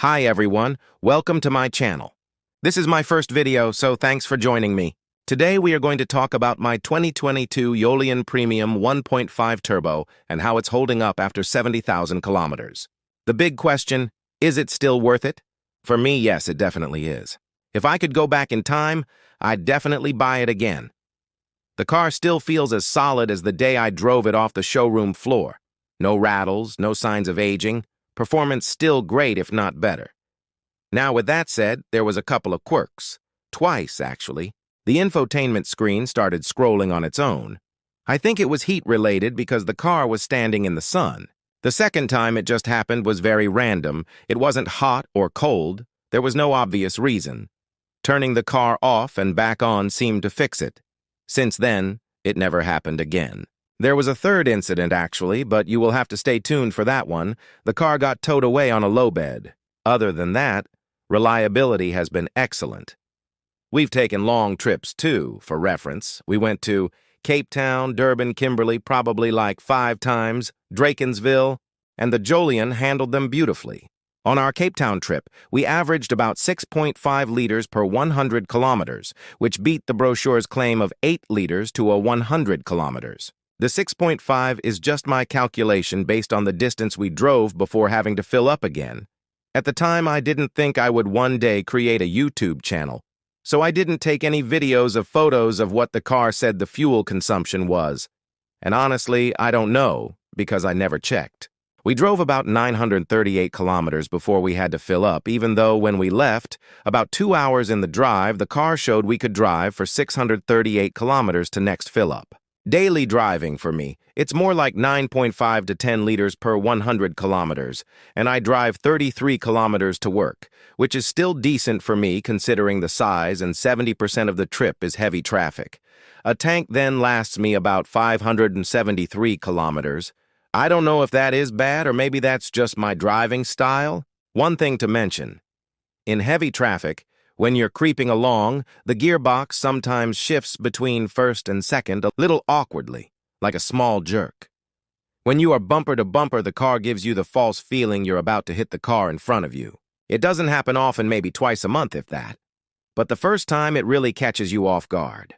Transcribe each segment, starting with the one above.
Hi everyone, welcome to my channel. This is my first video, so thanks for joining me. Today we are going to talk about my 2022 Jolion Premium 1.5 Turbo and how it's holding up after 70,000 kilometers. The big question, is it still worth it? For me, yes, it definitely is. If I could go back in time, I'd definitely buy it again. The car still feels as solid as the day I drove it off the showroom floor. No rattles, no signs of aging. Performance still great, if not better. Now, with that said, there was a couple of quirks. Twice, actually. The infotainment screen started scrolling on its own. I think it was heat-related because the car was standing in the sun. The second time it just happened was very random. It wasn't hot or cold. There was no obvious reason. Turning the car off and back on seemed to fix it. Since then, it never happened again. There was a third incident, actually, but you will have to stay tuned for that one. The car got towed away on a low bed. Other than that, reliability has been excellent. We've taken long trips, too, for reference. We went to Cape Town, Durban, Kimberley probably like 5 times, Drakensville, and the Jolion handled them beautifully. On our Cape Town trip, we averaged about 6.5 liters per 100 kilometers, which beat the brochure's claim of 8 liters to 100 kilometers. The 6.5 is just my calculation based on the distance we drove before having to fill up again. At the time, I didn't think I would one day create a YouTube channel, so I didn't take any videos of photos of what the car said the fuel consumption was. And honestly, I don't know, because I never checked. We drove about 938 kilometers before we had to fill up, even though when we left, about 2 hours in the drive, the car showed we could drive for 638 kilometers to next fill up. Daily driving for me, it's more like 9.5 to 10 liters per 100 kilometers, and I drive 33 kilometers to work, which is still decent for me considering the size and 70% of the trip is heavy traffic. A tank then lasts me about 573 kilometers. I don't know if that is bad or maybe that's just my driving style. One thing to mention, in heavy traffic, when you're creeping along, the gearbox sometimes shifts between first and second a little awkwardly, like a small jerk. When you are bumper to bumper, the car gives you the false feeling you're about to hit the car in front of you. It doesn't happen often, maybe twice a month if that. But the first time, it really catches you off guard.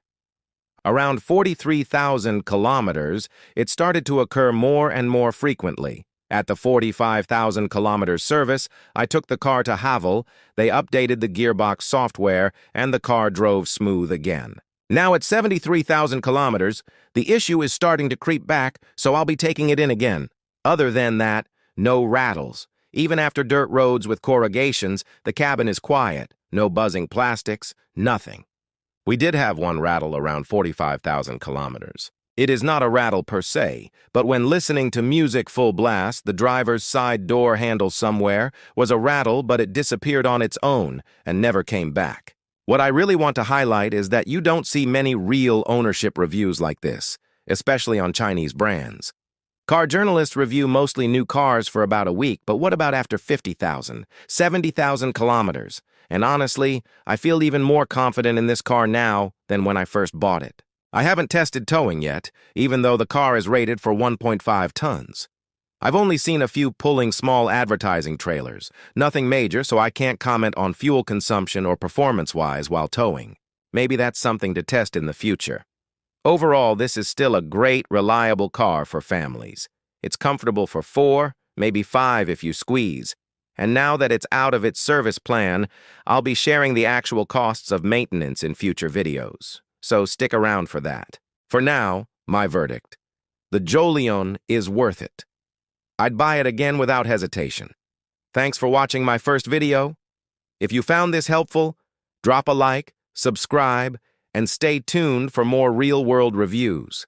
Around 43,000 kilometers, it started to occur more and more frequently. At the 45,000 kilometers service, I took the car to Haval, they updated the gearbox software, and the car drove smooth again. Now at 73,000 kilometers, the issue is starting to creep back, so I'll be taking it in again. Other than that, no rattles. Even after dirt roads with corrugations, the cabin is quiet. No buzzing plastics, nothing. We did have one rattle around 45,000 kilometers. It is not a rattle per se, but when listening to music full blast, the driver's side door handle somewhere was a rattle, but it disappeared on its own and never came back. What I really want to highlight is that you don't see many real ownership reviews like this, especially on Chinese brands. Car journalists review mostly new cars for about a week, but what about after 50,000, 70,000 kilometers? And honestly, I feel even more confident in this car now than when I first bought it. I haven't tested towing yet, even though the car is rated for 1.5 tons. I've only seen a few pulling small advertising trailers, nothing major, so I can't comment on fuel consumption or performance-wise while towing. Maybe that's something to test in the future. Overall, this is still a great, reliable car for families. It's comfortable for 4, maybe 5 if you squeeze. And now that it's out of its service plan, I'll be sharing the actual costs of maintenance in future videos. So stick around for that. For now, my verdict. The Jolion is worth it. I'd buy it again without hesitation. Thanks for watching my first video. If you found this helpful, drop a like, subscribe, and stay tuned for more real-world reviews.